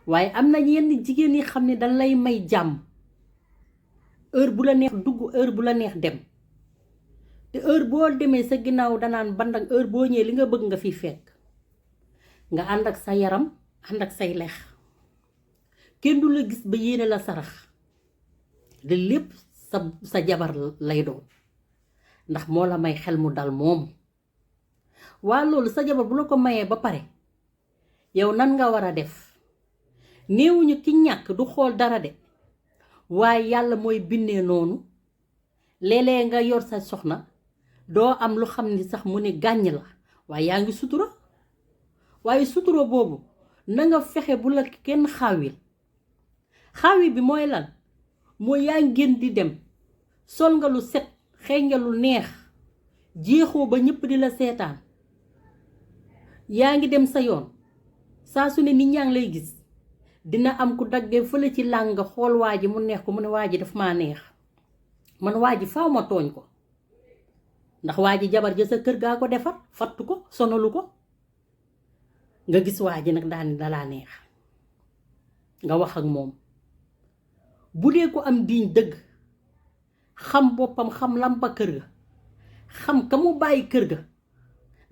waaye am na yenn jigéen yi xam ne dañ lay may jàmm heure bu la neex dugg heure bu la neex dem te heure boo demee sa ginnaaw danaan bandang heure boo ñëwee li nga bëgg nga fi fekk nga ànd ak sa yaram ànd ak say lex kenn du la gis ba yéene la sarax de lépp sa jabar lay doon ndax moo la may xel mu dal moom waa loolu sa jabar bu la ko mayee ba pare yow nan nga war a def néewuñu ki ñàkk du xool dara de waaye yàlla mooy bindee noonu léeg-léeg nga yor sa soxna doo am lu xam ni sax mu ne gàññ la waaye yaa ngi sutura waaye sutura boobu na nga fexe bu la kenn xaawi bi mooy lan mooy yaa ngi génn di dem sol nga lu set xëy nga lu neex jeexoo ba ñëpp di la seetaan yaa ngi dem sa yoon saa su ne nit ñaa ngi lay gis dina am ku daggee fële ci làng nga xool waa ji mu neex ko mu ne waa ji daf maa neex man waa ji faaw ma tooñ ko ndax waa ji jabar ja sa kër gaa ko defar fattu ko sonalu ko nga gis waa ji nag daani dalaa neex nga wax ak moom bu dee ko am diiñ dëgg xam boppam xam lampa kër ga xam ka mu bàyyi kër ga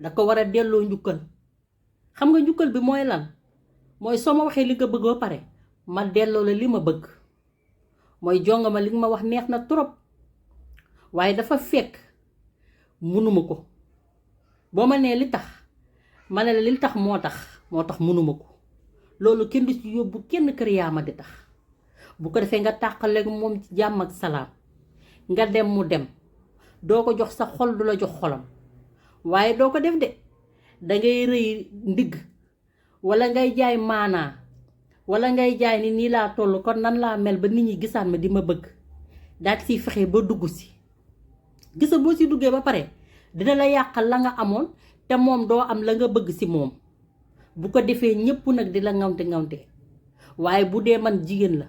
da ko war a delloo njukkal xam nga njukkal bi mooy lan mooy soo ma waxee li nga bëgg ba pare ma delloo la li ma bëgg mooy jonga ma li nga ma wax neex na trop waaye dafa fekk munuma ko boo ma nee li tax ma ne la li tax moo tax munuma ko loolu kenn du ci yóbbu kenn kër yaama di tax bu ko defee nga tàqaleeg moom ci jàmm ak salaam nga dem mu dem doo ko jox sa xol du la jox xolam waaye doo ko def de dangay rëy ndigg wala ngay jaay maanaa wala ngay jaay ni nii laa toll kon nan laa mel ba nit ñi gisaan ma di ma bëgg daal di siy fexe ba dugg si gisa boo si duggee ba pare dina la yàqal la nga amoon te moom doo am la nga bëgg si moom bu ko defee ñépp nag di la ngawte waaye bu dee man jigéen la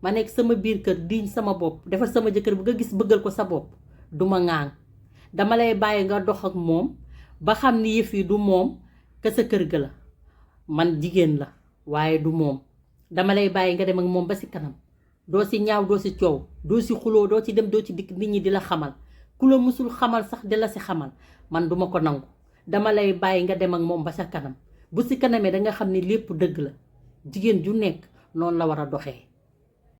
ma nekk sama biir kër diiñ sama bopp defar sama jëkkër bu nga gis bëggal ko sa bopp duma ŋaan dama lay bàyyi nga dox ak moom ba xam ni yëf yi du moom ka sa kër ga la man jigéen la waaye du moom dama lay bàyyi nga dem ak moom ba si kanam doo si ñaaw doo si coow doo si xuloo doo ci dem doo ci dikk nit ñi di la xamal ku la musul xamal sax di la si xamal man duma ko nangu dama lay bàyyi nga dem ak moom ba sa kanam bu si kanamee danga xam ni lépp dëgg la jigéen ju nekk noonu la war a doxee